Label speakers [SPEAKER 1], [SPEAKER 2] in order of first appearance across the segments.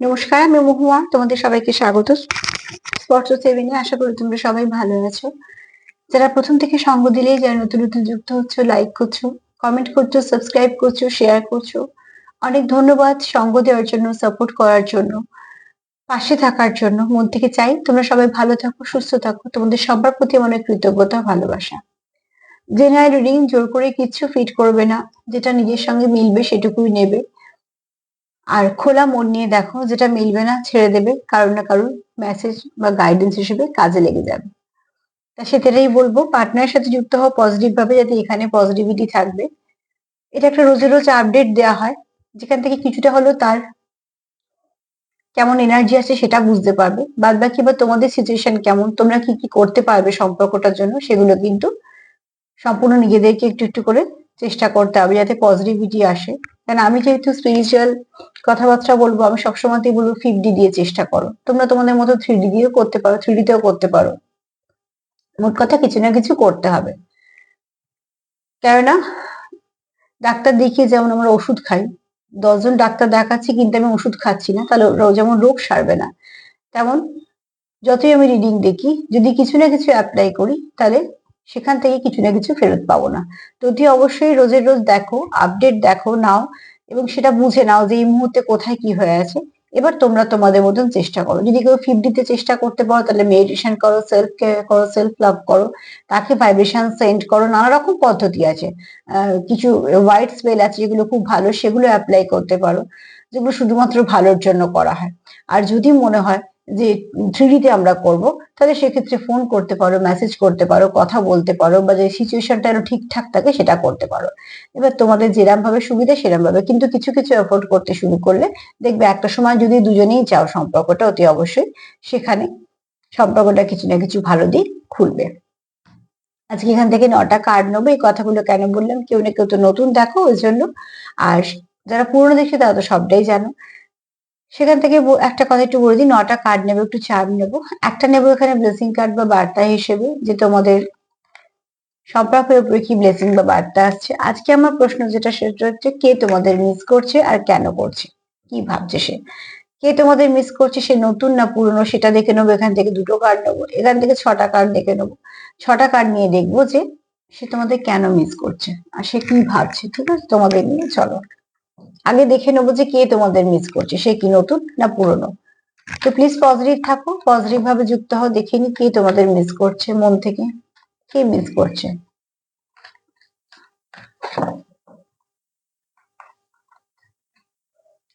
[SPEAKER 1] নমস্কার, আমি মহুয়া। তোমাদের সবাইকে স্বাগত স্পর্শ সেভিনে। আশা করি তোমরা সবাই ভালো আছো। যারা প্রথম থেকে সঙ্গ দিলেই যারা নতুন নতুন যুক্ত হচ্ছে, লাইক করছো, কমেন্ট করছো, সাবস্ক্রাইব করছো, শেয়ার করছো, অনেক ধন্যবাদ। সঙ্গ দেওয়ার জন্য, সাপোর্ট করার জন্য, পাশে থাকার জন্য মন থেকে চাই তোমরা সবাই ভালো থাকো, সুস্থ থাকো। তোমাদের সবার প্রতি আমার কৃতজ্ঞতা, ভালোবাসা। জেনারেল রিডিং জোর করে কিচ্ছু ফিট করবে না, যেটা নিজের সঙ্গে মিলবে সেটুকুই নেবে। আর খোলা মন নিয়ে দেখো, যেটা মিলবে না ছেড়ে দেবে, কারোর না কারোর মেসেজ বা গাইডেন্স হিসেবে কাজে লেগে যাবে। তা সেটাই বলবো, পার্টনারের সাথে যুক্ত হওয়া পজিটিভ ভাবে, যাতে এখানে পজিটিভিটি থাকবে। এটা একটা রোজে রোজ আপডেট দেওয়া হয়, যেখান থেকে কিছুটা হলেও তার কেমন এনার্জি আছে সেটা বুঝতে পারবে। বাদ বাকি বা তোমাদের সিচুয়েশন কেমন, তোমরা কি কি করতে পারবে সম্পর্কটার জন্য, সেগুলো কিন্তু সম্পূর্ণ নিজেদেরকে একটু একটু করে চেষ্টা করতে হবে, যাতে পজিটিভিটি আসে। কারণ আমি যেহেতু স্পিরিচুয়াল কথাবার্তা বলবো, আমি সবসময়তেই বলবো 5D দিয়ে চেষ্টা করো। তোমরা তোমাদের মতো 3D দিয়েও করতে পারো, 3D তেও করতে পারো। মোট কথা কিছু না কিছু করতে হবে। কেননা ডাক্তার দেখিয়ে যেমন আমরা ওষুধ খাই, 10 জন ডাক্তার দেখাচ্ছি কিন্তু আমি ওষুধ খাচ্ছি না, তাহলে যেমন রোগ সারবে না, তেমন যতই আমি রিডিং দেখি, যদি কিছু না কিছু অ্যাপ্লাই করি, তাহলে সেখান থেকে কিছু না কিছু ফেরত পাবো না। তো অতি অবশ্যই রোজের রোজ দেখো, আপডেট দেখো, নাও, এবং সেটা বুঝে নাও যে এই মুহূর্তে কোথায় কি হয়ে আছে। এবার তোমরা তোমাদের মতন চেষ্টা করো। যদি কেউ 50 তে চেষ্টা করতে পারো, তাহলে মেডিটেশন করো, সেলফ কেয়ার করো, সেলফ লাভ করো, তাকে ভাইব্রেশন সেন্ড করো। নানা রকম পদ্ধতি আছে। কিছু হোয়াইট স্পেল আছে যেগুলো খুব ভালো, সেগুলো অ্যাপ্লাই করতে পারো, যেগুলো শুধুমাত্র ভালোর জন্য করা হয়। আর যদি মনে হয় যে 3D তে আমরা করব, তাহলে সেক্ষেত্রে ফোন করতে পারো, মেসেজ করতে পারো, কথা বলতে পারো, বা যে সিচুয়েশনটা আরো ঠিকঠাক থাকে সেটা করতে পারো। এবার তোমাদের যেরকম ভাবে সুবিধা সেরকম ভাবে, কিন্তু কিছু কিছু এফোর্ট করতে শুরু করলে দেখবে একটা সময় যদি দুজনেই চাও সম্পর্কটা, অতি অবশ্যই সেখানে সম্পর্কটা কিছু না কিছু ভালো দিক খুলবে। আজকে এখান থেকে 9টা কার্ড নেবো। এই কথাগুলো কেন বললাম, কেউ না কেউ তো নতুন দেখো, ওই জন্য। আর যারা পুরনো দেখছে তারা তো সবটাই জানো। সেখান থেকে একটা কথা একটু বলে দিই, 9টা কার্ড নেবো, একটু চার্ম নেবো। একটা নেবো এখানে ব্লেসিং কার্ড বা বার্তা হিসেবে, যে তোমাদের সম্পর্কের উপরে কি ব্লেসিং বা বার্তা আসছে। আজকে আমার প্রশ্ন যেটা, সেটা হচ্ছে কে তোমাদের মিস করছে আর কেন করছে, কি ভাবছে সে। কে তোমাদের মিস করছে, সে নতুন না পুরনো, সেটা দেখে নেবো। এখান থেকে 2টো কার্ড নেবো, এখান থেকে 6টা কার্ড দেখে নেবো। 6টা কার্ড নিয়ে দেখবো যে সে তোমাদের কেন মিস করছে আর সে কি ভাবছে। ঠিক আছে, তোমাদের নিয়ে চলো আগে দেখে নেবো যে কে তোমাদের মিস করছে, সে কি নতুন না পুরনো। তো প্লিজ পজিটিভ থাকো, পজিটিভ ভাবে যুক্ত হও। দেখে নি কে তোমাদের মিস করছে মন থেকে, কে মিস করছে।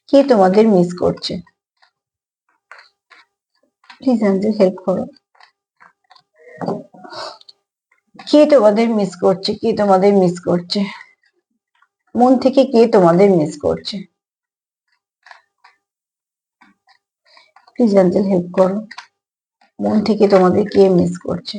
[SPEAKER 1] কে তোমাদের মিস করছে, প্লিজ আমাদের হেল্প করো। কে তোমাদের মিস করছে, কে তোমাদের মিস করছে মন থেকে, কে তোমাদের মিস করছে, প্লিজ আমাদের হেল্প করো। মন থেকে তোমাদের কে মিস করছে।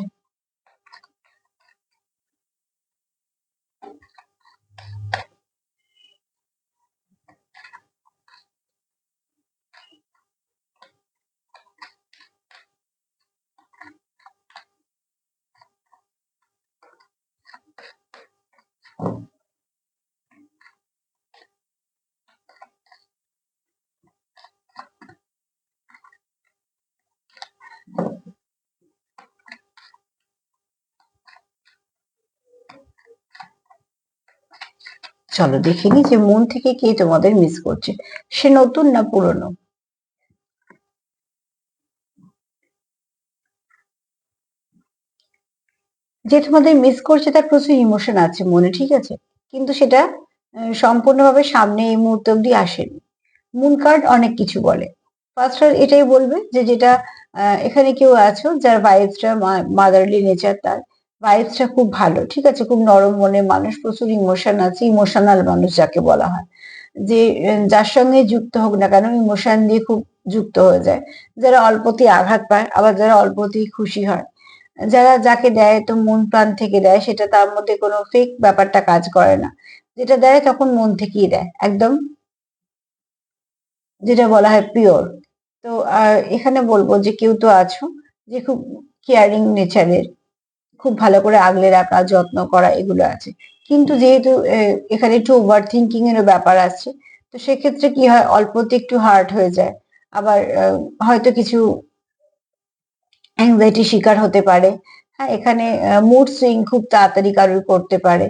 [SPEAKER 1] চলো দেখে নি যে মন থেকে কে তোমাদের মিস করছে, সে নতুন না পুরনো। যে তোমাদের মিস করছে তার প্রচুর ইমোশন আছে মনে, ঠিক আছে, কিন্তু সেটা সম্পূর্ণভাবে সামনে এই মুহূর্তে অব্দি আসেনি। মুন কার্ড অনেক কিছু বলে। ফার্স্ট এটাই বলবে যে যেটা এখানে কেউ আছো যার ভাইবসটা মাদারলি নেচার, তার ভাইবসটা খুব ভালো, ঠিক আছে, খুব নরম মনের মানুষ, প্রচুর ইমোশন আছে, ইমোশনাল মানুষ যাকে বলা হয়। যে যার সঙ্গে যুক্ত হোক না কেন, ইমোশন দিয়ে খুব যুক্ত হয়ে যায়। যারা অল্পতেই আঘাত পায়, আবার যারা অল্পতেই খুশি হয়, যারা যাকে দেয় তো মন প্রাণ থেকে দেয়, সেটা তার মধ্যে কোনো ফেক ব্যাপারটা কাজ করে না। যেটা দেয় তখন মন থেকেই দেয়, একদম যেটা বলা হয় পিওর। তো আর এখানে বলবো যে কেউ তো আছো যে খুব কেয়ারিং নেচারের, খুব ভালো করে আগলে রাখা, যত্ন করা, এগুলো আছে। কিন্তু যেহেতু এখানে একটু ওভার থিঙ্কিং এর ব্যাপার আছে, তো সেক্ষেত্রে কি হয়, অল্পতে একটু হার্ট হয়ে যায়, আবার হয়তো কিছু অ্যাংজাইটি শিকার হতে পারে। হ্যাঁ, এখানে মুড সুইং খুব তাড়াতাড়ি কারোর করতে পারে।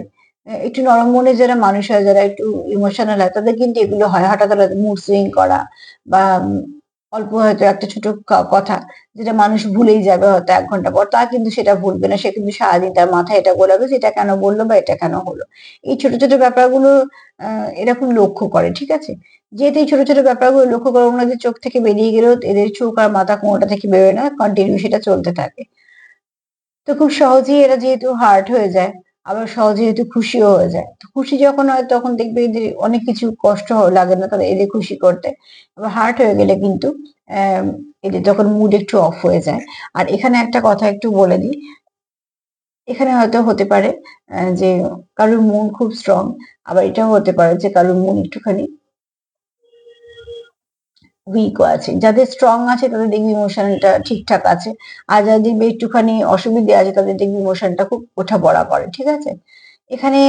[SPEAKER 1] একটু নরম মনের যারা মানুষ হয়, যারা একটু ইমোশনাল হয়, তাদের কিন্তু এগুলো হয়। হঠাৎ হঠাৎ মুড সুইং করা বা অল্প হয়তো একটা ছোট কথা যেটা মানুষ ভুলেই যাবে হয়তো ১ ঘন্টা পর, তা কিন্তু সেটা ভুলবে না। সে কিন্তু সারাদিন তার মাথায় এটা ঘোরাবে যে এটা কেন বলল বা এটা কেন হলো। এই ছোট, ছোট ব্যাপারগুলো আ এরকম লক্ষ্য করে, ঠিক আছে? যেহেতু এই ছোট, ছোট ব্যাপারগুলো লক্ষ্য করে ওনাদের চোখ থেকে বেরিয়ে গেলেও এদের চোখ আর মাথা কোনটা থেকে বেরোয় না, কন্টিনিউ সেটা চলতে থাকে। তো খুব সহজেই এরা যেহেতু হার্ট হয়ে যায়, আবার সহজে যেহেতু খুশিও হয়ে যায়। তো খুশি যখন হয় তখন দেখবে এদের অনেক কিছু কষ্ট লাগে না তাদের এদের খুশি করতে। আবার হার্ট হয়ে গেলে কিন্তু অ্যা এদের তখন মুড একটু অফ হয়ে যায়। আর এখানে একটা কথা একটু বলে দিই। এখানে হয়তো হতে পারে যে কারোর মন খুব স্ট্রং, আবার এটাও হতে পারে যে কারোর মন একটুখানি উইকও আছে। যাদের স্ট্রং আছে তাদের দেখবি ইমোশনটা ঠিকঠাক আছে। আর যাদের দেখবি একটুখানি অসুবিধে আছে তাদের দেখবি ইমোশনটা খুব ওঠাপড়া করে। ঠিক আছে? এখানে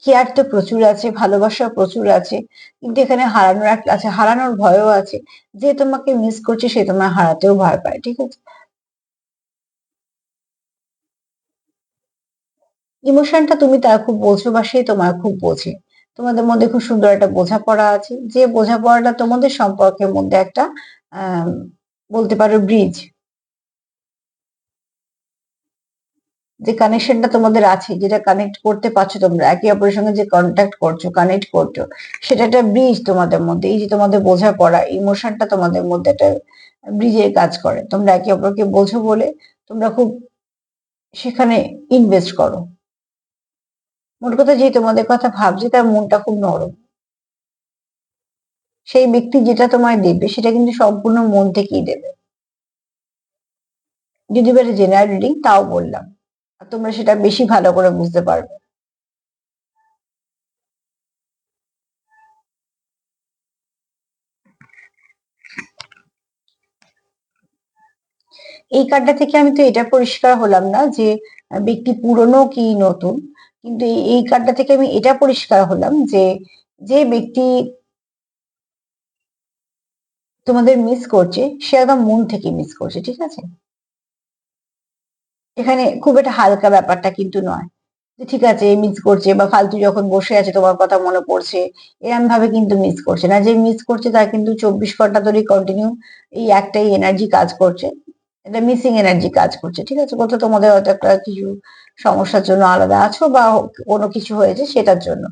[SPEAKER 1] কেয়ার তো প্রচুর আছে, ভালোবাসা প্রচুর আছে। কিন্তু এখানে হারানোর আছে, হারানোর ভয়ও আছে। যে তোমাকে মিস করছে সে তোমায় হারাতেও ভয় পায়। ঠিক আছে? ইমোশনটা তুমি তার খুব বোঝো বা সে তোমায় খুব বোঝে। তোমাদের মধ্যে খুব সুন্দর একটা বোঝাপড়া আছে। যে বোঝাপড়াটা তোমাদের সম্পর্কের মধ্যে একটা আ বলতে পারো ব্রিজ। যে কানেকশনটা তোমাদের আছে, যেটা কানেক্ট করতে পারছো তোমরা, একে অপরের সঙ্গে যে কনট্যাক্ট করছো, কানেক্ট করছো, সেটা একটা ব্রিজ তোমাদের মধ্যে। এই যে তোমাদের বোঝাপড়া, ইমোশনটা তোমাদের মধ্যে একটা ব্রিজের কাজ করে। তোমরা একে অপরকে বোঝো বলে তোমরা খুব সেখানে ইনভেস্ট করো। মোট কথা যে তোমাদের কথা ভাবছে তার মনটা খুব নরম। সেই ব্যক্তি যেটা তোমায় দেবে সেটা কিন্তু সম্পূর্ণ মন থেকেই দেবে। যদি বা এটা জেনারেল রিডিং তাও বললাম। আর তোমরা সেটা বেশি ভালো করে বুঝতে পারবে। এই কার্ডটা থেকে আমি তো এটা পরিষ্কার হলাম না যে ব্যক্তি পুরনো কি নতুন, কিন্তু এই কার্ডটা থেকে আমি এটা পরিষ্কার হলাম যে যে ব্যক্তি তোমাদের মিস করছে সে একদম মন থেকে মিস করছে, ঠিক আছে? এখানে খুব একটা হালকা ব্যাপারটা কিন্তু নয় যে ঠিক আছে মিস করছে বা ফালতু যখন বসে আছে তোমার কথা মনে পড়ছে, এরম ভাবে কিন্তু মিস করছে না। যে মিস করছে তার কিন্তু ২৪ ঘন্টা ধরে কন্টিনিউ এই একটাই এনার্জি কাজ করছে। এটা মিসিং এনার্জি কাজ করছে, ঠিক আছে? কোথাও তোমাদের হয়তো একটা কিছু সমস্যার জন্য আলাদা আছো বা কোনো কিছু হয়েছে সেটার জন্য।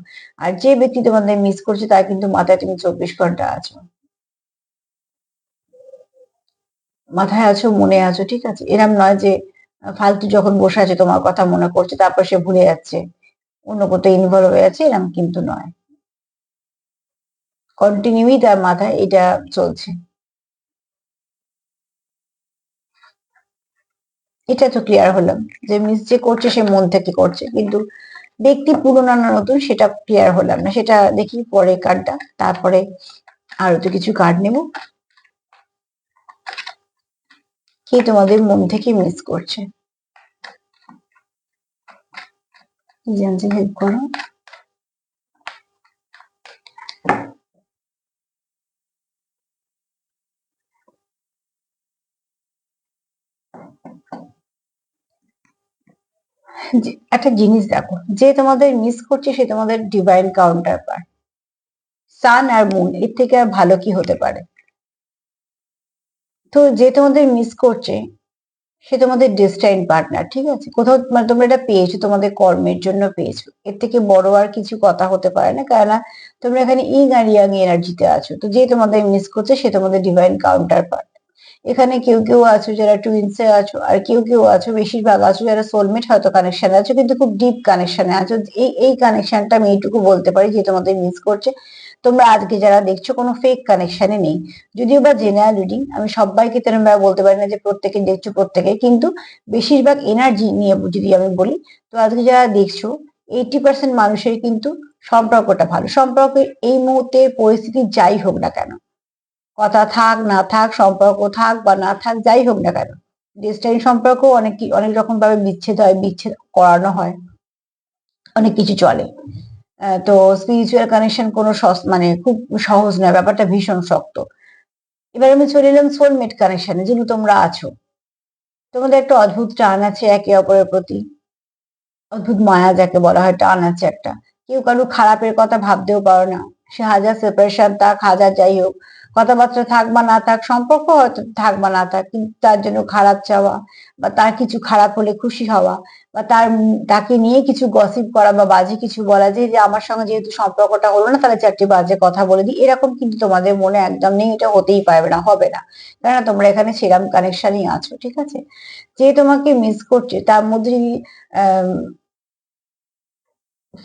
[SPEAKER 1] আর যে ব্যক্তি তোমাদের মিস করছে তার কিন্তু মাথায় তুমি ২৪ ঘন্টা আছো, মাথায় আছো, মনে আছো, ঠিক আছে? এরম নয় যে ফালতু যখন বসে আছে তোমার কথা মনে পড়ছে তারপর সে ভুলে যাচ্ছে, অন্য কোথাও ইনভলভ হয়ে আছে, এরম কিন্তু নয়। কন্টিনিউই তার মাথায় এটা চলছে। এটা তো ক্লিয়ার হলাম যে মিস যে করছে সে মন থেকে করছে, কিন্তু ব্যক্তি পুরনো না নতুন সেটা ক্লিয়ার হলাম না। সেটা দেখি পরে কার্ডটা, তারপরে আরো তো কিছু কার্ড নেব। কে তোমাদের মন থেকে মিস করছে জানতে হেল্প করো। একটা জিনিস দেখো, যে তোমাদের মিস করছে সে তোমাদের ডিভাইন কাউন্টার পার্ট। সান আর মুন, এর থেকে আর ভালো কি হতে পারে? তো যে তোমাদের মিস করছে সে তোমাদের ডেস্টাইন পার্টনার, ঠিক আছে? কোথাও মানে তোমরা এটা পেয়েছো, তোমাদের কর্মের জন্য পেয়েছো। এর থেকে বড় আর কিছু কথা হতে পারে না, কেননা তোমরা এখানে ইং আর ইয়াং এনার্জিতে আছো। তো যে তোমাদের মিস করছে সে তোমাদের ডিভাইন কাউন্টার পার্ট। এখানে কেউ কেউ আছো যারা টুইন্সে আছো, আর কেউ কেউ আছো, বেশিরভাগ আছো যারা সোলমেট হয়তো কানেকশনে আছো, কিন্তু খুব ডিপ কানেকশনে আছো। এই কানেকশনটা আমি এইটুকু বলতে পারি যে তোমাদের মিস করছে। তোমরা আজকে যারা দেখছো কোনো ফেক কানেকশনে নেই। যদিও বা জেনারেল রিডিং, আমি সবাইকে তেরম ভাবে বলতে পারি না যে প্রত্যেকে দেখছো প্রত্যেকে, কিন্তু বেশিরভাগ এনার্জি নিয়ে যদি আমি বলি, তো আজকে যারা দেখছো 80% মানুষের কিন্তু সম্পর্কটা ভালো। সম্পর্কের এই মুহূর্তে পরিস্থিতি যাই হোক না কেন, কথা থাক না থাক, সম্পর্ক থাক বা না থাক, যাই হোক না কেন, ডিস্টেন্স সম্পর্ক অনেক রকম ভাবে বিচ্ছেদ হয়, বিচ্ছেদ করানো হয়, অনেক কিছু চলে। তো স্পিরিচুয়াল কানেকশন কোনো মানে খুব সহজ নয়, ব্যাপারটা ভীষণ শক্ত। এবার আমি চলে এলাম সোলমেট কানেকশনে, যেহেতু তোমরা আছো, তোমাদের একটা অদ্ভুত টান আছে একে অপরের প্রতি, অদ্ভুত মায়া যাকে বলা হয়, টান আছে একটা। কেউ কারো খারাপের কথা ভাবতেও পারো না, সে হাজার সেপারেশন থাক, হাজার যাই হোক, কথাবার্তা থাক বা না থাক, সম্পর্ক হয়তো থাক বা না থাক, কিন্তু তার জন্য খারাপ চাওয়া বা তার কিছু খারাপ হলে খুশি হওয়া বা তাকে নিয়ে কিছু গসিপ করা বা বাজে কিছু বলা, যে আমার সঙ্গে যেহেতু সম্পর্কটা হলো না তাহলে চারটি বাজে কথা বলে দিই, এরকম কিন্তু তোমাদের মনে একদম নেই, এটা হতেই পারবে না, হবে না। কেননা তোমরা এখানে সেরাম কানেকশনই আছো, ঠিক আছে। যে তোমাকে মিস করছে তার মধ্যে যদি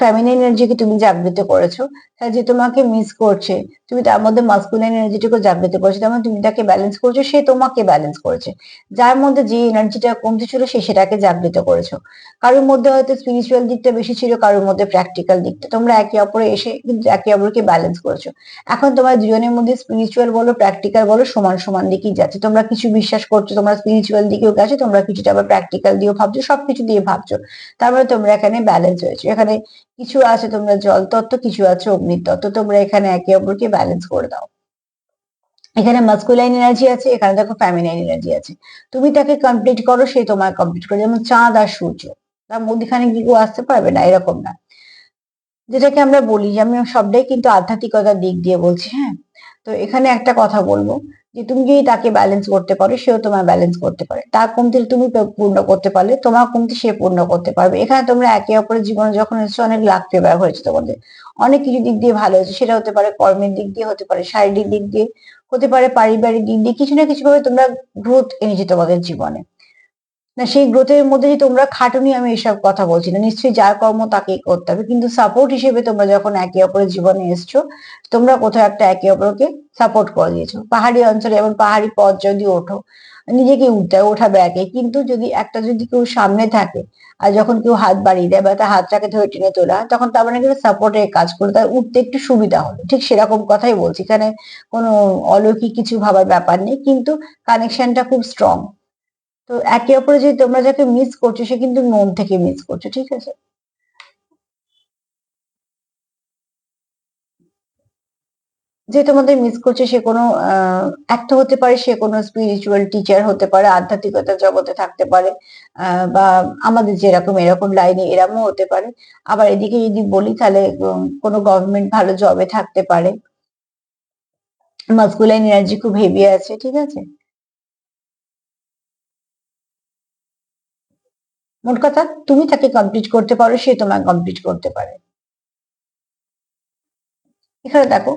[SPEAKER 1] ফেমিনাইন এনার্জিকে তুমি জাগ্রত করেছো, তাই যে তোমাকে মিস করছে, তুমি তার মধ্যে মাস্কুলাইন এনার্জিটাকে জাগ্রত করেছো, তেমন তুমি তাকে ব্যালেন্স করছো, সে তোমাকে ব্যালেন্স করেছে। যার মধ্যে যে এনার্জিটা কমতি ছিল সে সেটাকে জাগ্রত করেছো। কারোর মধ্যে হয়তো স্পিরিচুয়াল দিকটা বেশি ছিল, কারোর মধ্যে প্র্যাকটিক্যাল দিকটা, তোমরা একে অপরে এসে কিন্তু একে অপরকে ব্যালেন্স করেছো। এখন তোমার দুজনের মধ্যে স্পিরিচুয়াল বলো প্র্যাকটিক্যাল বলো সমান সমান দিকেই যাচ্ছে, তোমরা কিছু বিশ্বাস করছো, তোমরা স্পিরিচুয়াল দিকেও গেছো, তোমরা কিছুটা আবার প্র্যাকটিক্যাল দিয়েও ভাবছো, সবকিছু দিয়ে ভাবছো। তারপরে তোমরা এখানে ব্যালেন্স হয়েছে। এখানে কিছু আছে তোমরা জল তত্ত্ব, কিছু আছে অগ্নি তত্ত্ব, তোমরা এখানে একে অপরকে ব্যালেন্স করে দাও। এখানে মাস্কুলাইন এনার্জি আছে, এখানে দেখো ফ্যামিনাইন এনার্জি আছে। তুমি তাকে কমপ্লিট করো, সে তোমায় কমপ্লিট করে, যেমন চাঁদ আর সূর্য, তার মধ্যখানে কি কেউ আসতে পারবে না, এরকম না। যেটাকে আমরা বলি, যে আমি সবটাই কিন্তু আধ্যাত্মিকতার দিক দিয়ে বলছি, হ্যাঁ। তো এখানে একটা কথা বলবো, যে তুমি যদি তাকে ব্যালেন্স করতে পারো, সেও তোমায় ব্যালেন্স করতে পারে, তার কমতি তুমি পূর্ণ করতে পারলে তোমার কমতি সে পূর্ণ করতে পারবে। এখানে তোমরা একে অপরের জীবনে যখন এসেছো, অনেক লাখ ফেভার হয়েছে তোমাদের, অনেক কিছু দিক দিয়ে ভালো হয়েছে, সেটা হতে পারে কর্মের দিক দিয়ে, হতে পারে শারীরিক দিক দিয়ে, হতে পারে পারিবারিক দিক দিয়ে, কিছু না কিছু ভাবে তোমরা গ্রোথ এনেছো তোমাদের জীবনে। না, সেই গ্রোথের মধ্যে যে তোমরা খাটুনি, আমি এসব কথা বলছি না, নিশ্চয়ই যার কর্ম তাকেই করতে হবে, কিন্তু সাপোর্ট হিসেবে তোমরা যখন একে অপরের জীবনে এসছো, তোমরা কোথাও একটা একে অপরকে সাপোর্ট করে দিয়েছো। পাহাড়ি অঞ্চলে এবং পাহাড়ি পথ যদি ওঠো, নিজেকে উঠতে হয়, ওঠা ব্যাগে, কিন্তু যদি কেউ সামনে থাকে, আর যখন কেউ হাত বাড়িয়ে দেয় বা তার হাতটাকে ধরে টেনে তোলা হয়, তখন তার মানে কিন্তু সাপোর্টের কাজ করে, তার উঠতে একটু সুবিধা হলো, ঠিক সেরকম কথাই বলছি। এখানে কোনো অলৌকিক কিছু ভাবার ব্যাপার নেই, কিন্তু কানেকশনটা খুব স্ট্রং। তো একে অপরে যে তোমরা যাকে মিস করছো, সে কিন্তু মন থেকে মিস করছো, ঠিক আছে। যে তোমাদের মিস করছে, সে কোনো একটা হতে পারে, সে কোনো স্পিরিচুয়াল টিচার হতে পারে, আধ্যাত্মিকতার জগতে থাকতে পারে, বা আমাদের যেরকম এরকম লাইনে এরকমও হতে পারে। আবার এদিকে যদি বলি তাহলে কোনো গভর্নমেন্ট ভালো জবে থাকতে পারে, মাস্কুলাইন এনার্জি খুব হেভি আছে, ঠিক আছে। মোট কথা, তুমি তাকে কমপ্লিট করতে পারো, সে তোমায় কমপ্লিট করতে পারে। এখানে দেখো,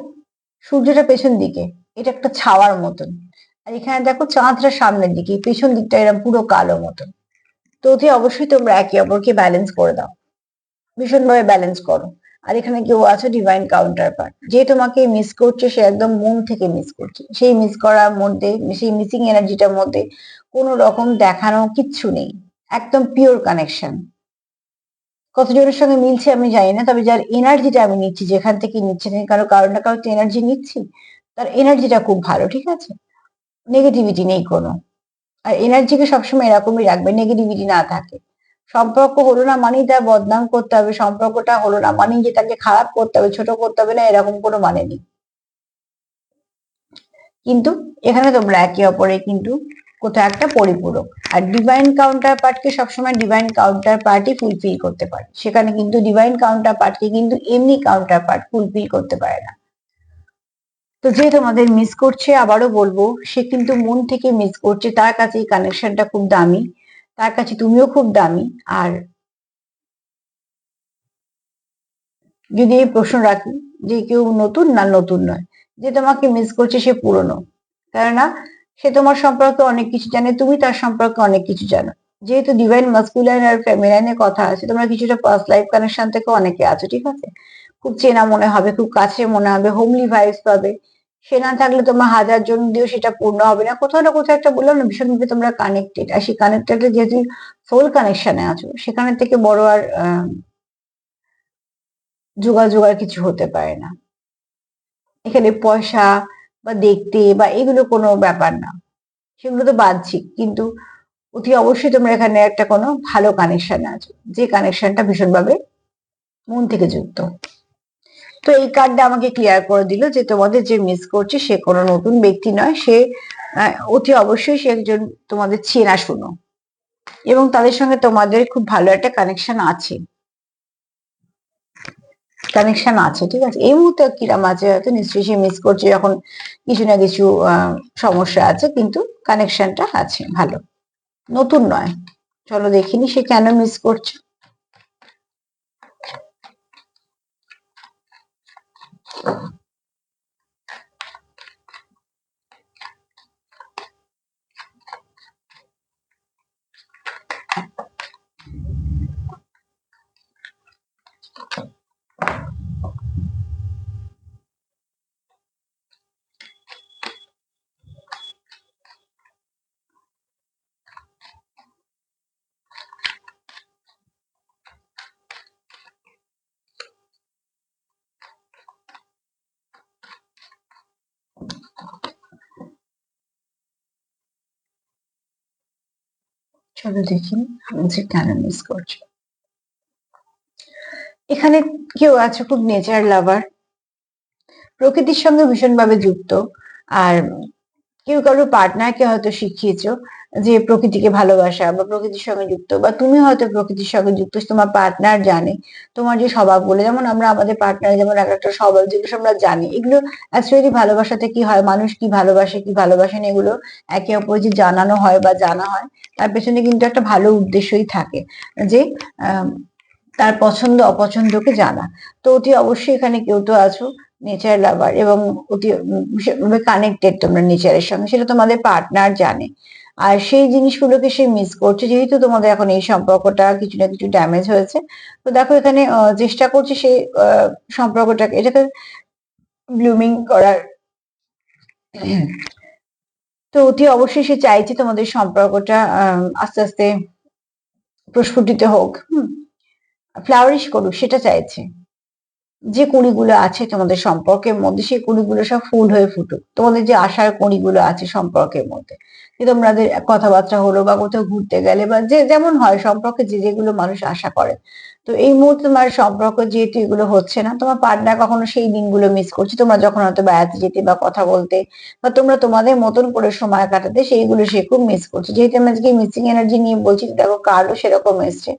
[SPEAKER 1] সূর্যটা পেছন দিকে, এটা একটা ছাওয়ার মতন। আর এখানে দেখো চাঁদটা সামনের দিকে, পেছন দিকটা এরকম পুরো কালো মতন। তো অতি অবশ্যই তোমরা একে অপরকে ব্যালেন্স করে দাও, ভীষণভাবে ব্যালেন্স করো। আর এখানে কেউ আছে ডিভাইন কাউন্টার পার্ট, যে তোমাকে মিস করছে, সে একদম মন থেকে মিস করছে। সেই মিস করার মধ্যে, সেই মিসিং এনার্জিটার মধ্যে কোনো রকম দেখানো কিচ্ছু নেই, একদম পিওর কানেকশন। কতজনের সঙ্গে মিলছে আমি জানি না, তবে যার এনার্জিটা আমি নিচ্ছি, যেখান থেকে নিচ্ছে, কারো না কারো এনার্জি নিচ্ছি, তার এনার্জিটা খুব ভালো, ঠিক আছে। নেগেটিভিটি নেই কোনো। আর এনার্জিকে সবসময় এরকমই রাখবে, নেগেটিভিটি না থাকে। সম্পর্ক হলো না মানেই তার বদনাম করতে হবে, সম্পর্কটা হলো না মানেই যে তাকে খারাপ করতে হবে, ছোট করতে হবে না, এরকম কোনো মানে নেই। কিন্তু এখানে তোমরা একে অপরে কিন্তু কোথাও একটা পরিপূরক। আর ডিভাইন কাউন্টার পার্টকে সবসময় ডিভাইন কাউন্টার পার্টই ফুলফিল করতে পারে, সেখানে কিন্তু ডিভাইন কাউন্টার পার্টকে কিন্তু এমনি কাউন্টার পার্ট ফুলফিল করতে পারে না। তো যে তোমাদের মিস করছে, আবারও বলবো, সে কিন্তু মন থেকে মিস করছে, তার কাছে এই কানেকশনটা খুব দামি, তার কাছে তুমিও খুব দামি। আর যদি এই প্রশ্ন রাখি, যে কেউ নতুন না নতুন নয়, যে তোমাকে মিস করছে সে পুরনো, কেননা সে তোমার সম্পর্কে অনেক কিছু জানে, তুমি তার সম্পর্কে অনেক কিছু জানো। যেহেতু ডিভাইন মাস্কুলাইন আর ফেমিনাইনের কথা আছে, তোমরা কিছুটা পাস্ট লাইফ কানেকশন থেকে অনেকে আছো, ঠিক আছে। খুব চেনা মনে হবে, খুব কাছে মনে হবে, হোমলি ভাইবস পাবে। সে না থাকলে তোমার হাজার জন দিয়েও সেটা পূর্ণ হবে না, কোথাও না কোথাও একটা বললাম না, ভীষণভাবে তোমরা কানেক্টেড। আর সেই কানেক্টেড যেহেতু সোল কানেকশনে আছো, সেখানে থেকে বড় আর যোগাযোগ আর কিছু হতে পারে না। এখানে পয়সা বা দেখতে বা এগুলো কোনো ব্যাপার না, সেগুলো তো বাহ্যিক, কিন্তু অতি অবশ্যই তোমরা এখানে একটা কোনো ভালো কানেকশন আছো, যে কানেকশনটা ভীষণভাবে মন থেকে যুক্ত। তো এই কার্ডটা আমাকে ক্লিয়ার করে দিল যে তোমাদের যে মিস করছে সে কোনো নতুন ব্যক্তি নয়, সে অতি অবশ্যই সে একজন তোমাদের চেনাশোনা, এবং তাদের সঙ্গে তোমাদের খুব ভালো একটা কানেকশন আছে। ঠিক আছে। এই মুহূর্তে কিরাম আছে, হয়তো নিশ্চয়ই সে মিস করছে, যখন কিছু না কিছু সমস্যা আছে, কিন্তু কানেকশনটা আছে ভালো, নতুন নয়। চলো দেখিনি সে কেন মিস করছে। চলো দেখি যে কেন মিস করছে। এখানে কেউ আছে খুব নেচার লাভার, প্রকৃতির সঙ্গে ভীষণভাবে যুক্ত। আর কেউ কারো পার্টনারকে হয়তো শিখিয়েছো যে প্রকৃতিকে ভালোবাসা বা প্রকৃতির সঙ্গে যুক্ত, বা তুমি হয়তো প্রকৃতির সঙ্গে যুক্ত, তোমার পার্টনার জানে তোমার যে স্বভাবগুলো, যেমন আমরা আমাদের পার্টনার যেমন এক একটা স্বভাব যেগুলো আমরা জানি, এগুলো অ্যাকচুয়ালি ভালোবাসাতে কি হয়, মানুষ কি ভালোবাসে কি ভালোবাসে না, এগুলো একে অপরে যে জানানো হয় বা জানা হয়, তার পেছনে কিন্তু একটা ভালো উদ্দেশ্যই থাকে, যে তার পছন্দ অপছন্দকে জানা। তো অতি অবশ্যই এখানে কেউ তো আছো নেচার লাভার, এবং অতি ভীষণভাবে কানেক্টেড তোমরা নেচারের সঙ্গে, সেটা তোমাদের পার্টনার জানে। আর সেই জিনিসগুলোকে সে মিস করছে, যেহেতু তোমাদের এখন এই সম্পর্কটা কিছু না কিছু ড্যামেজ হয়েছে। তো দেখো এখানে চেষ্টা করছে সেই সম্পর্কটাকে, এটাকে ব্লুমিং করার। তো অতি অবশ্যই সে চাইছে তোমাদের সম্পর্কটা আস্তে আস্তে প্রস্ফুটিত হোক, ফ্লাওয়ারিশ করুক, সেটা চাইছে। যে কুঁড়িগুলো আছে তোমাদের সম্পর্কের মধ্যে, সেই কুঁড়িগুলো সব ফুল হয়ে ফুটুক, তোমাদের যে আশার কুঁড়িগুলো আছে সম্পর্কের মধ্যে, যে তোমাদের কথাবার্তা হলো বা কোথাও ঘুরতে গেলে বা যে যেমন হয় সম্পর্কে যে যেগুলো মানুষ আশা করে। তো এই মুহূর্তে তোমার সম্পর্ক যেহেতু এগুলো হচ্ছে না, তোমার পার্টনার কখনো সেই দিনগুলো মিস করছে, তোমরা যখন হয়তো বেড়াতে যেতে বা কথা বলতে বা তোমরা তোমাদের মতন করে সময় কাটাতে, সেইগুলো সে খুব মিস করছে। যেহেতু আমি আজকে মিসিং এনার্জি নিয়ে বলছি, দেখো কার্ডও সেরকম এসছে।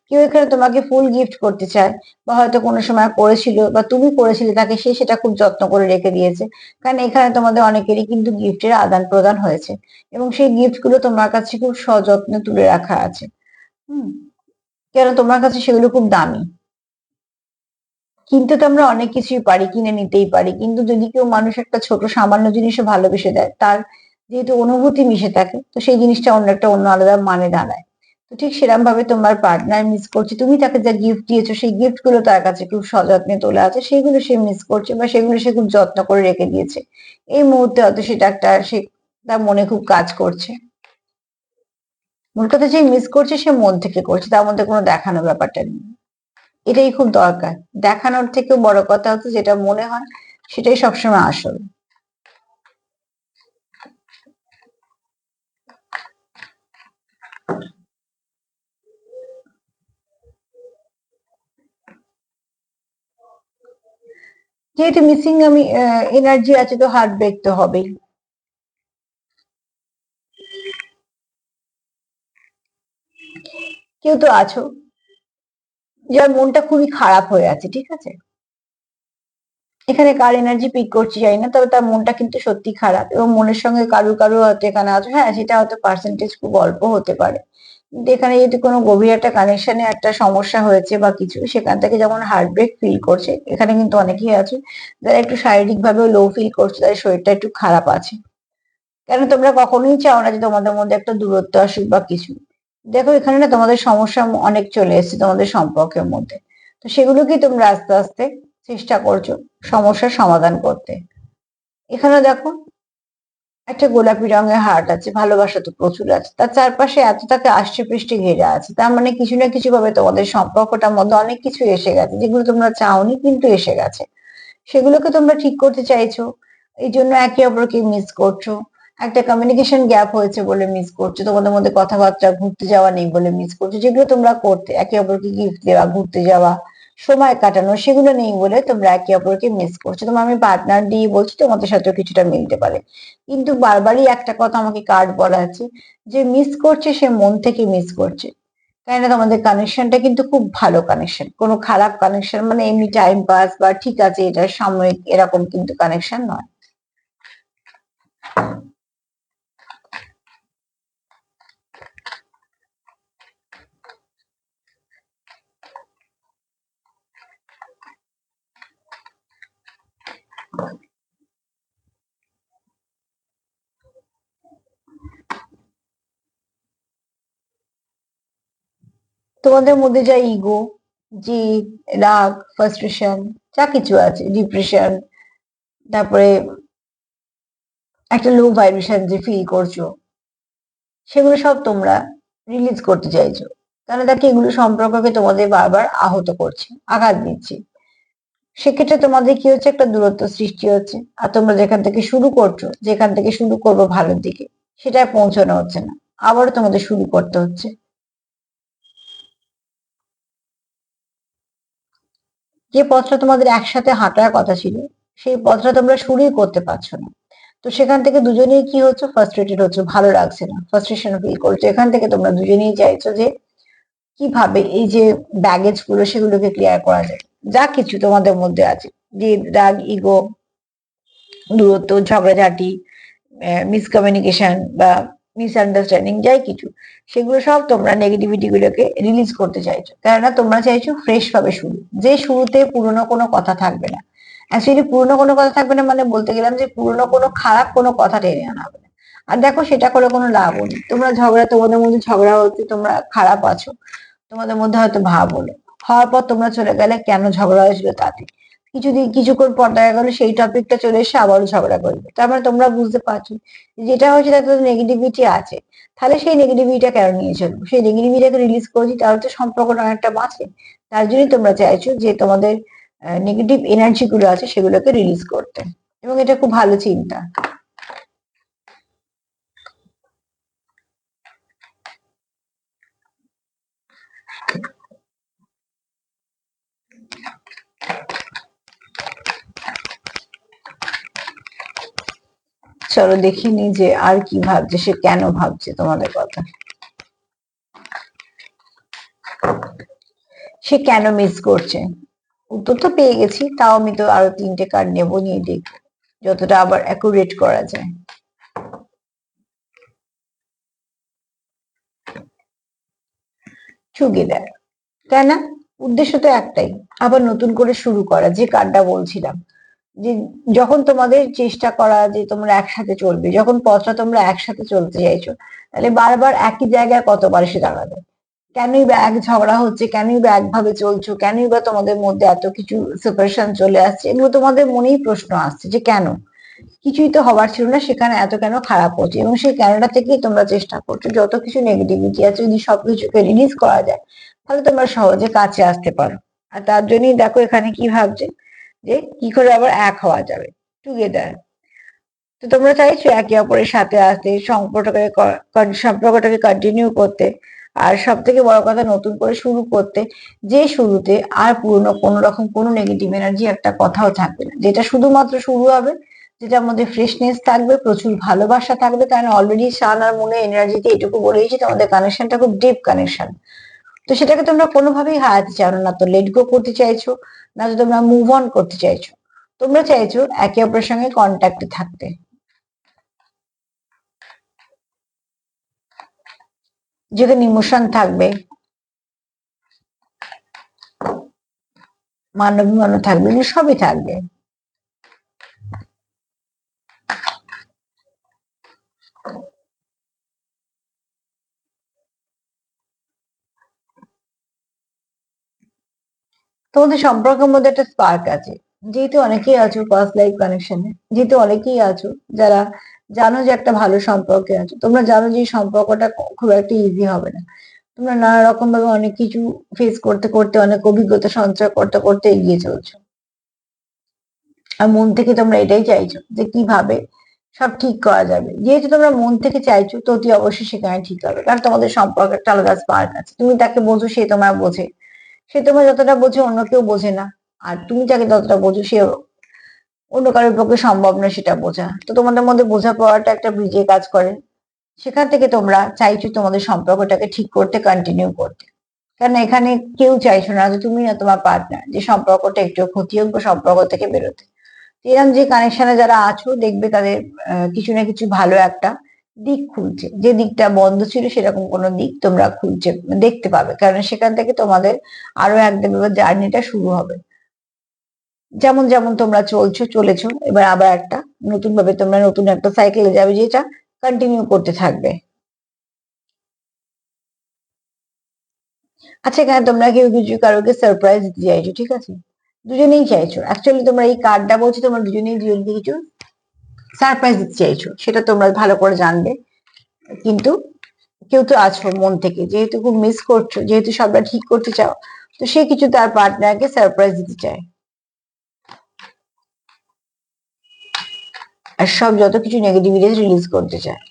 [SPEAKER 1] কেউ এখানে তোমাকে ফুল গিফট করতে চায়, বা হয়তো কোনো সময় করেছিল বা তুমি করেছিলে তাকে, সে সেটা খুব যত্ন করে রেখে দিয়েছে। কারণ এখানে তোমাদের অনেকেরই কিন্তু গিফটের আদান প্রদান হয়েছে, এবং সেই গিফট গুলো তোমার কাছে খুব সযত্নে তুলে রাখা আছে। হুম কেন তোমার কাছে সেগুলো খুব দামি। কিনতে তো আমরা অনেক কিছুই পারি, কিনে নিতেই পারি, কিন্তু যদি কেউ মানুষ একটা ছোট সামান্য জিনিসও ভালোবেসে দেয়, তার যেহেতু অনুভূতি মিশে থাকে, তো সেই জিনিসটা অন্য একটা অন্য আলাদা মানে দাঁড়ায়। তো ঠিক সেরকম ভাবে তোমার পার্টনার মিস করছে, তুমি তাকে যা গিফট দিয়েছো সেই গিফট গুলো তার কাছে খুব সযত্নে তোলা আছে, সেগুলো সে মিস করছে বা সেগুলো সে খুব যত্ন করে রেখে দিয়েছে। এই মুহূর্তে হয়তো সেটা একটা সে তার মনে খুব কাজ করছে। মূল কথা, যে মিস করছে সে মন থেকে করছে, তার মধ্যে কোনো দেখানো ব্যাপারটা নেই। এটাই খুব দরকার, দেখানোর থেকেও বড় কথা হচ্ছে যেটা মনে হয় সেটাই সবসময় আসল। যেহেতু মিসিং আমি এনার্জি আছে, তো হার্ট ব্রেক তো হবেই। কেউ তো আছো যার মনটা খুবই খারাপ হয়ে আছে, ঠিক আছে। এখানে কার এনার্জি পিক করছি জানি না, তবে তার মনটা কিন্তু সত্যি খারাপ, এবং মনের সঙ্গে কারু কারু হয়তো এখানে আছে, হ্যাঁ সেটা হয়তো পার্সেন্টেজ খুব অল্প হতে পারে, কিন্তু এখানে যদি কোনো গভীর একটা কানেকশনে একটা সমস্যা হয়েছে বা কিছু, সেখান থেকে যেমন হার্ট ব্রেক ফিল করছে, এখানে কিন্তু অনেকেই আছে যারা একটু শারীরিক ভাবে লো ফিল করছে, তাদের শরীরটা একটু খারাপ আছে। কেন তোমরা কখনোই চাও না যে তোমাদের মধ্যে একটা দূরত্ব আসুক বা কিছু। দেখো এখানে না তোমাদের সমস্যা অনেক চলে এসেছে তোমাদের সম্পর্কের মধ্যে, তো সেগুলোকেই তোমরা আস্তে আস্তে চেষ্টা করছো সমস্যার সমাধান করতে। এখানে দেখো একটা গোলাপি রঙের হার্ট আছে, ভালোবাসা তো প্রচুর আছে, তার চারপাশে এত তাকে আষ্টে পৃষ্ঠে ঘেরে আছে, তার মানে কিছু না কিছু ভাবে তোমাদের সম্পর্কটার মধ্যে অনেক কিছু এসে গেছে, যেগুলো তোমরা চাওনি কিন্তু এসে গেছে। সেগুলোকে তোমরা ঠিক করতে চাইছো, এই জন্য একে অপরকে মিস করছো। একটা কমিউনিকেশন গ্যাপ হয়েছে বলে মিস করছো, তোমাদের মধ্যে কথাবার্তা ঘুরতে যাওয়া নেই বলে মিস করছো, যেগুলো তোমরা করতে, একে অপরকে গিফট দেওয়া, ঘুরতে যাওয়া, সময় কাটানো সেগুলো নেই বলে তোমরা একে অপরকে মিস করছো। তোমার আমি পার্টনার দিয়ে বলছি, তোমাদের সাথেও কিছুটা মিলতে পারে, কিন্তু বারবারই একটা কথা আমাকে কার্ড বলা আছে যে মিস করছে সে মন থেকে মিস করছে। কেননা তোমাদের কানেকশনটা কিন্তু খুব ভালো কানেকশন, কোনো খারাপ কানেকশন মানে এমনি টাইম পাস বা ঠিক আছে এটা সাময়িক এরকম কিন্তু কানেকশন নয়। তোমাদের মধ্যে যা ইগো, জিদ, রাগ, ফ্রাস্ট্রেশন যা কিছু আছে, ডিপ্রেশন, তারপরে একটা লো ভাইব্রেশন যে ফিল করছো, সেগুলো সব তোমরা রিলিজ করতে চাইছো। কারণ দেখো এগুলো সম্পর্ককে তোমাদের বারবার আহত করছে, আঘাত দিচ্ছে। সেক্ষেত্রে তোমাদের কি হচ্ছে, একটা দূরত্ব সৃষ্টি হচ্ছে। আর তোমরা যেখান থেকে শুরু করছো, যেখান থেকে শুরু করবো ভালোর দিকে, সেটায় পৌঁছানো হচ্ছে না, আবারও তোমাদের শুরু করতে হচ্ছে। যে পথটা তোমাদের একসাথে হাঁটার কথা ছিল, সেই পথটা তোমরা শুরুই করতে পারছো না। তো সেখান থেকে দুজনেই কি হচ্ছে, ফ্রাস্ট্রেটেড হচ্ছে, ভালো লাগছে না, ফ্রাস্ট্রেশন ফিল করছো। এখান থেকে তোমরা দুজনেই চাইছো যে কিভাবে এই যে ব্যাগেজ গুলো সেগুলোকে ক্লিয়ার করা যায়। যা কিছু তোমাদের মধ্যে আছে, যে রাগ, ইগো, দূরত্ব, ঝগড়াঝাটি, মিসকমিউনিকেশন বা মিসআন্ডারস্ট্যান্ডিং যাই কিছু, সেগুলো সব তোমরা নেগেটিভিটি গুলোকে রিলিজ করতে চাইছো। কেননা তোমরা চাইছো ফ্রেশ ভাবে শুরু, যে শুরুতে পুরনো কোনো কথা থাকবে না। অ্যাকচুয়ালি পুরনো কোনো কথা থাকবে না মানে বলতে গেলাম যে পুরনো কোনো খারাপ কোনো কথা টেনে আনা হবে না। আর দেখো সেটা করে কোনো লাভও নেই। তোমরা ঝগড়া, তোমাদের মধ্যে ঝগড়া হচ্ছে, তোমরা খারাপ আছো, তোমাদের মধ্যে হয়তো ভাব হলো, হওয়ার পর তোমরা চলে গেলে কেন ঝগড়া হয়েছিল তাতে। কিছুদিন কিছুক্ষণ পর দেখা গেলো সেই টপিকটা চলে এসে আবারও ঝগড়া করবে। তার মানে তোমরা বুঝতে পারছো যেটা হচ্ছে তাতে নেগেটিভিটি আছে। তাহলে সেই নেগেটিভিটিটা কেন নিয়ে চলবো, সেই নেগেটিভিটাকে রিলিজ করছি, তাহলে তো সম্পর্কটা অনেকটা বাঁচে। তার জন্যই তোমরা চাইছো যে তোমাদের নেগেটিভ এনার্জি গুলো আছে সেগুলোকে রিলিজ করতে, এবং এটা খুব ভালো চিন্তা। চলো দেখিনি যে আর কি ভাবছে, সে কেন ভাবছে তোমাদের কথা, সে কেন মিস করছে। উত্তর তো পেয়ে গেছি, তাও আমি তো আরো 3টে কার্ড নেবো, নিয়ে দেখবো যতটা আবার অ্যাকুরেট করা যায়। টুগেদার, তাই না? উদ্দেশ্য তো একটাই, আবার নতুন করে শুরু করা, যে কার্ডটা বলছিলাম যে যখন তোমাদের চেষ্টা করা যে তোমরা একসাথে চলবে, যখন পথটা তোমরা একসাথে চলতে চাইছো, তাহলে বারবার একই জায়গায় কতবার এসে দাঁড়াবে। কেনই বা এক ঝগড়া হচ্ছে, কেনই বা একভাবে চলছো, কেনই বা তোমাদের মধ্যে এত কিছু সেপারেশন চলে আসছে, এগুলো তোমাদের মনেই প্রশ্ন আসছে যে কেন। কিছুই তো হবার ছিল না, সেখানে এত কেন খারাপ হচ্ছে, এবং সেই কেনটা থেকেই তোমরা চেষ্টা করছো যত কিছু নেগেটিভিটি আছে যদি সবকিছুকে রিলিজ করা যায়, তাহলে তোমরা সহজে কাছে আসতে পারো। আর তার জন্যই দেখো এখানে কি ভাবছে, যে কি করে আবার এক হওয়া যাবে, টুগেদার। তো তোমরা চাইছো একে অপরের সাথে আসতে, সম্পর্কটাকে কন্টিনিউ করতে, আর সব থেকে বড় কথা নতুন করে শুরু করতে, যে শুরুতে আর পুরনো কোনো রকম কোনো নেগেটিভ এনার্জি একটা কথাও থাকবে না, যেটা শুধুমাত্র শুরু হবে, যেটার মধ্যে ফ্রেশনেস থাকবে, প্রচুর ভালোবাসা থাকবে। কারণ অলরেডি শান আর মনে এনার্জিতে এটুকু বলেইছি তোমাদের কানেকশনটা খুব ডিপ কানেকশন। তো সেটাকে তোমরা কোনোভাবেই হারাতে চাও না, না তো লেট গো করতে চাইছো, না তো তোমরা মুভ অন করতে চাইছো। তোমরা চাইছো একে অপরের সঙ্গে কন্ট্যাক্টে থাকতে, যেখানে ইমোশন থাকবে, মানবিমানও থাকবে, এগুলো সবই থাকবে। তোমাদের সম্পর্কের মধ্যে একটা স্পার্ক আছে, যেহেতু অনেকেই আছো পাস্ট লাইফ কানেকশনে, যেহেতু অনেকেই আছো যারা জানো যে একটা ভালো সম্পর্কে আছো, তোমরা জানো যে এই সম্পর্কটা খুব একটা ইজি হবে না। তোমরা নানা রকম ভাবে অনেক কিছু ফেস করতে করতে, অনেক অভিজ্ঞতা সঞ্চয় করতে করতে এগিয়ে চলছো। আর মন থেকে তোমরা এটাই চাইছো যে কিভাবে সব ঠিক করা যাবে। যেহেতু তোমরা মন থেকে চাইছো, তো অতি অবশ্যই সেখানে ঠিক হবে, কারণ তোমাদের সম্পর্কে একটা আলাদা স্পার্ক আছে, তুমি তাকে বোঝো, সে তোমার বোঝে। সে তোমার যতটা বোঝে অন্য কেউ বোঝে না, আর তুমি যাকে যতটা বোঝো সে অন্য কারোর পক্ষে সম্ভব না সেটা বোঝা। তো তোমাদের মধ্যে বোঝাপড়াটা একটা ব্রিজে কাজ করে। সেখান থেকে তোমরা চাইছো তোমাদের সম্পর্কটাকে ঠিক করতে, কন্টিনিউ করতে। কারণ এখানে কেউ চাইছো না, যে তুমি না তোমার পার্টনার, যে সম্পর্কটা একটু ক্ষতি হোক বা সম্পর্ক থেকে বেরোতে। এরকম যে কানেকশনে যারা আছো দেখবে তাদের কিছু না কিছু ভালো একটা দিক খুলছে, যে দিকটা বন্ধ ছিল সেরকম কোনো দিক তোমরা খুলছে দেখতে পাবে, কারণ সেখান থেকে তোমাদের আরো একদম এবার জার্নিটা শুরু হবে। যেমন যেমন তোমরা চলেছো, এবার আবার একটা নতুন ভাবে তোমরা নতুন একটা সাইকেলে যাবে, যেটা কন্টিনিউ করতে থাকবে। আচ্ছা, এখানে তোমরা কেউ কিছু কারোকে সারপ্রাইজ দিতে চাইছো, ঠিক আছে? দুজনেই চাইছো, অ্যাকচুয়ালি তোমরা এই কার্ডটা বলছো তোমরা দুজনেই দুজনকে কিছু সারপ্রাইজ দিতে চাইছো, সেটা তোমরা ভালো করে জানবে। কিন্তু কেউ তো আছো মন থেকে, যেহেতু খুব মিস করছো, যেহেতু সবটা ঠিক করতে চাও, তো সে কিছু তার পার্টনারকে সারপ্রাইজ দিতে চায়, আর সব যত কিছু নেগেটিভিটি রিলিজ করতে চায়।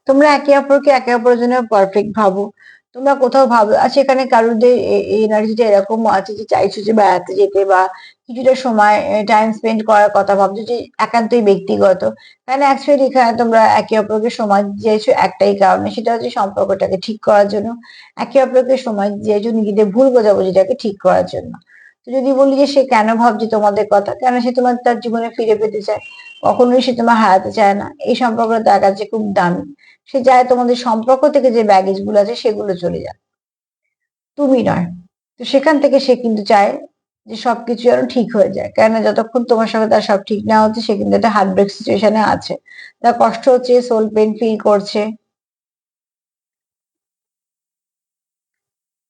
[SPEAKER 1] তোমরা একে অপরের জন্য পারফেক্ট ভাবো। তোমরা কোথাও ভাবো, আচ্ছা এখানে কারোদের এনার্জিটা এরকম আছে যে চাইছো যে বেড়াতে যেতে বা কিছুটা সময় টাইম স্পেন্ড করার কথা ভাবছো, যে একান্তই ব্যক্তিগত। কারণ অ্যাকচুয়ালি এখানে তোমরা একে অপরকে সময় দিতে চাইছো একটাই কারণে, সেটা হচ্ছে সম্পর্কটাকে ঠিক করার জন্য। একে অপরকে সময় দিতে চাইছো নিজেদের ভুল বোঝাবুঝিটাকে ঠিক করার জন্য। তো যদি বলি যে সে কেন ভাবছে তোমাদের কথা, কেন সে তোমার তার জীবনে ফিরে পেতে চায়, কখনোই সে তোমার হারাতে চায় না, এই সম্পর্কটা তার কাছে খুব দামি। সে চায় তোমাদের সম্পর্ক থেকে যে ব্যাগেজ গুলো আছে সেগুলো চলে যাক, তুমি নয়। তো সেখান থেকে সে কিন্তু চায় যে সবকিছু যেন ঠিক হয়ে যায়, কেননা যতক্ষণ তোমার সঙ্গে তার সব ঠিক না হচ্ছে সে কিন্তু একটা হার্ট ব্রেক সিচুয়েশনে আছে, তার কষ্ট হচ্ছে, সোল পেন ফিল করছে,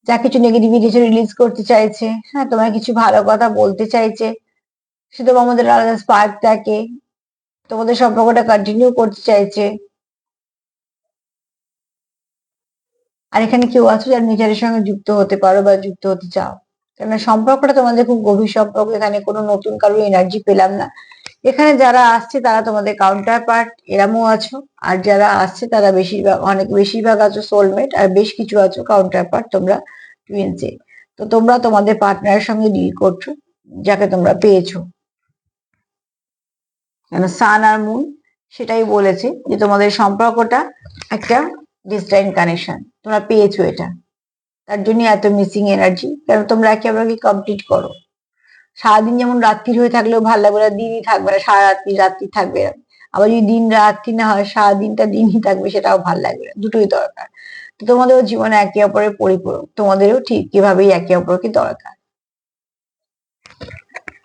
[SPEAKER 1] যা কিছু নেগেটিভিটি রিলিজ করতে চাইছে। হ্যাঁ, তোমার কিছু ভালো কথা বলতে চাইছে, সে তোমার মধ্যে আলাদা স্পার্ক থাকে, তোমাদের সম্পর্কটা কন্টিনিউ করতে চাইছে। আর এখানে কেউ আছো যারা নেচারের সঙ্গে যুক্ত হতে পারো বা যুক্ত হতে চাও, কেননা সম্পর্কটা তোমাদের খুব গভীর সম্পর্ক, এখানে কোনো নতুন কারো এনার্জি পেলাম না। এখানে যারা আসছে তারা তোমাদের কাউন্টার পার্ট, এরামও আছো। আর যারা আসছে তারা বেশিরভাগ, অনেক বেশিরভাগ আছো সোলমেট, আর বেশ কিছু আছো কাউন্টার পার্ট, তোমরা টুইনসে। তো তোমরা তোমাদের পার্টনারের সঙ্গে ডিল করছো, যাকে তোমরা পেয়েছো। কেন সান আর মুন সেটাই বলেছে যে তোমাদের সম্পর্কটা একটা ডিস্টাইন কানেকশন, তোমরা পেয়েছো এটা, তার জন্য এত মিসিং এনার্জি, কারণ তোমরা একেবারে কমপ্লিট করো। সারাদিন যেমন রাত্রির হয়ে থাকলেও ভালো লাগবে না, দিনই থাকবে না, সারা রাত্রি রাত্রি থাকবে। আবার যদি দিন রাত্রি না হয়, সারা দিনটা দিনই থাকবে, সেটাও ভালো লাগবে না, দুটোই দরকার। তো তোমাদেরও জীবনে একে অপরের পরিপূরক, তোমাদেরও ঠিক এভাবেই একে অপরকে দরকার।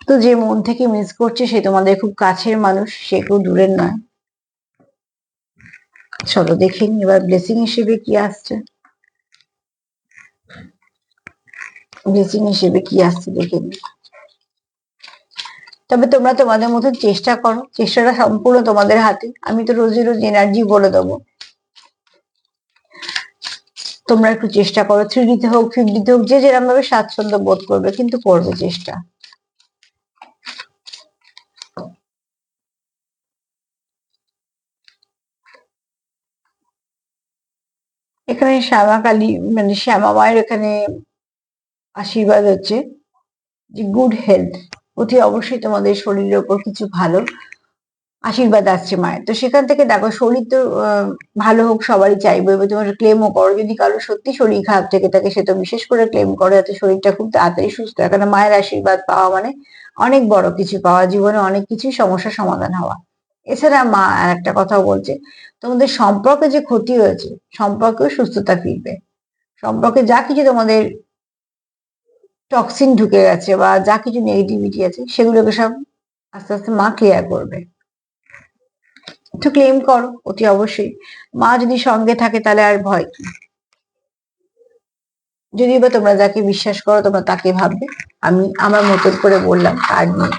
[SPEAKER 1] তো যে মন থেকে মিস করছে সে তোমাদের খুব কাছের মানুষ, সে কেউ দূরের নয়। চলো দেখে নি এবার ব্লেসিং হিসেবে কি আসছে, ব্লেসিং হিসেবে কি আসছে দেখে নি। তবে তোমরা তোমাদের মতন চেষ্টা করো, চেষ্টাটা সম্পূর্ণ তোমাদের হাতে। আমি তো রোজই রোজ এনার্জি বলে দেবো, তোমরা একটু চেষ্টা করো, 3D তে হোক 5D তে হোক, যে যেরকম ভাবে স্বাচ্ছন্দ্য বোধ করবে, কিন্তু করবে চেষ্টা। এখানে শ্যামা কালী, মানে শ্যামা মায়ের এখানে আশীর্বাদ হচ্ছে যে গুড হেলথ, অতি অবশ্যই তোমাদের শরীরের উপর কিছু ভালো আশীর্বাদ আসছে মায়ের। তো সেখান থেকে দেখো, শরীর তো ভালো হোক সবারই চাইবো, এবার তোমার ক্লেমও করো, যদি কারো সত্যি শরীর খারাপ থেকে থাকে সে তো বিশেষ করে ক্লেম করে যাতে শরীরটা খুব তাড়াতাড়ি সুস্থ হয়, কারণ মায়ের আশীর্বাদ পাওয়া মানে অনেক বড় কিছু পাওয়া, জীবনে অনেক কিছুই সমস্যার সমাধান হওয়া। এছাড়া মা আর একটা কথাও বলছে, তোমাদের সম্পর্কে যে ক্ষতি হয়েছে সম্পর্কেও সুস্থতা ফিরবে, সম্পর্কে যা কিছু তোমাদের টক্সিন ঢুকে গেছে বা যা কিছু নেগেটিভিটি আছে সেগুলোকে সব আস্তে আস্তে মা ক্লিয়ার করবে। একটু ক্লেম করো অতি অবশ্যই, মা যদি সঙ্গে থাকে তাহলে আর ভয় কি। যদি বা তোমরা যাকে বিশ্বাস করো তোমরা তাকে ভাববে, আমি আমার মতন করে বললাম কার্ড নিয়ে।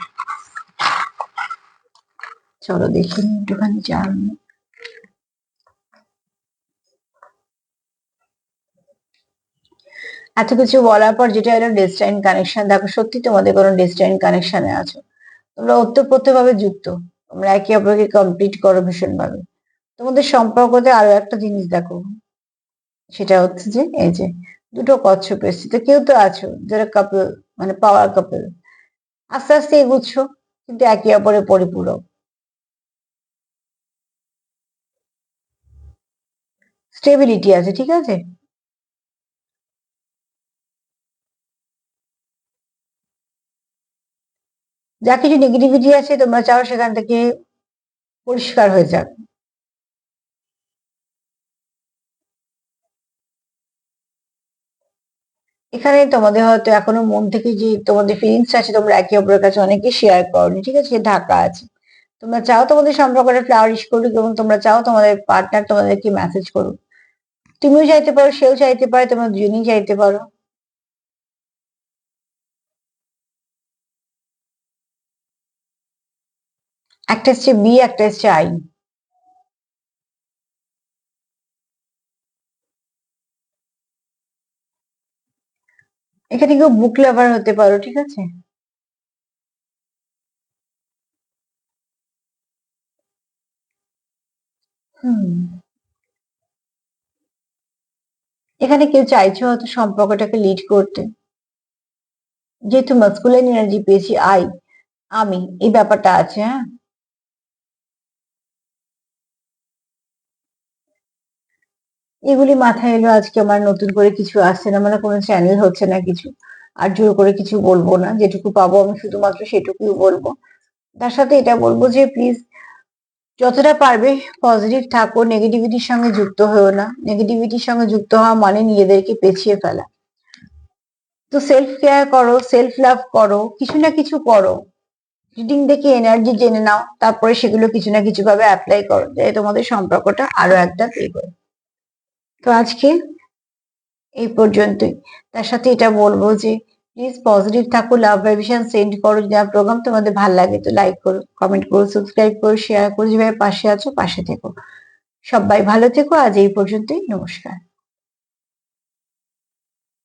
[SPEAKER 1] চলো দেখি একটুখানি জান। এত কিছু বলার পর যেটা হলো ডেস্টাইন কানেকশন, দেখো সত্যি তোমাদের কোনো ডেস্টাইন কানেকশনে আছো, তোমরা ওতপ্রোতভাবে যুক্ত, তোমরা একে অপরকে কমপ্লিট করো ভীষণ ভাবে। তোমাদের সম্পর্কতে আরো একটা জিনিস দেখো, সেটা হচ্ছে যে এই যে দুটো কচ্ছপ এসছে, তো কেউ তো আছো যারা কাপল, মানে পাওয়ার কাপল, আস্তে আস্তে এগুচ্ছ কিন্তু একে অপরের পরিপূরক। স্টেবিলিটি আছে, ঠিক আছে। যা কিছু নেগেটিভিটি আছে তোমরা চাও সেখান থেকে পরিষ্কার হয়ে যাক। এখানে তোমাদের হয়তো এখনো মন থেকে যে তোমাদের ফিলিংস আছে তোমরা একে অপরের কাছে অনেকে শেয়ার করনি, ঠিক আছে, ঢাকা আছে। তোমরা চাও তোমাদের সম্পর্কটা ফ্লারিশ করুক এবং তোমরা চাও তোমাদের পার্টনার তোমাদেরকে মেসেজ করুক। তুমিও চাইতে পারো, সেও চাইতে পারে, তোমরা দুজনেই চাইতে পারো। একটা হচ্ছে বি, একটা হচ্ছে আই। এখানে কেউ বুক লাভার হতে পারো, ঠিক আছে। হুম। এখানে কেউ চাইছে হয়তো সম্পর্কটাকে লিড করতে, যেহেতু মাস্কুলাইন এনার্জি পেয়েছি আই, আমি, এই ব্যাপারটা আছে, হ্যাঁ। এগুলি মাথায় এলো আজকে আমার, নতুন করে কিছু আসছে না, মানে কোনো চ্যানেল হচ্ছে না কিছু। আর জোর করে কিছু বলবো না, যেটুকু পাবো আমি শুধুমাত্র সেটুকুই বলবো। তার সাথে এটা বলবো যে প্লিজ যতটা পারবে পজিটিভ থাকো, নেগেটিভিটির সঙ্গে যুক্ত হয়েও না। নেগেটিভিটির সঙ্গে যুক্ত হওয়া মানে নিজেদেরকে পেছিয়ে ফেলা। তো সেলফ কেয়ার করো, সেলফ লাভ করো, কিছু না কিছু করো। রিডিং দেখে এনার্জি জেনে নাও, তারপরে সেগুলো কিছু না কিছু ভাবে অ্যাপ্লাই করো, যাতে তোমাদের সম্পর্কটা আরো একটা এগোয়। তো আজকে এই পর্যন্তই। তার সাথে এটা বলবো যে প্লিজ পজিটিভ থাকো, লাভ ভাইব্রেশন সেন্ড করো। যদি আমার প্রোগ্রাম তোমাদের ভালো লাগে তো লাইক করো, কমেন্ট করো, সাবস্ক্রাইব করো, শেয়ার করো। যেভাবে পাশে আছো পাশে থেকো। সবাই ভালো থেকো। আজ এই পর্যন্তই, নমস্কার।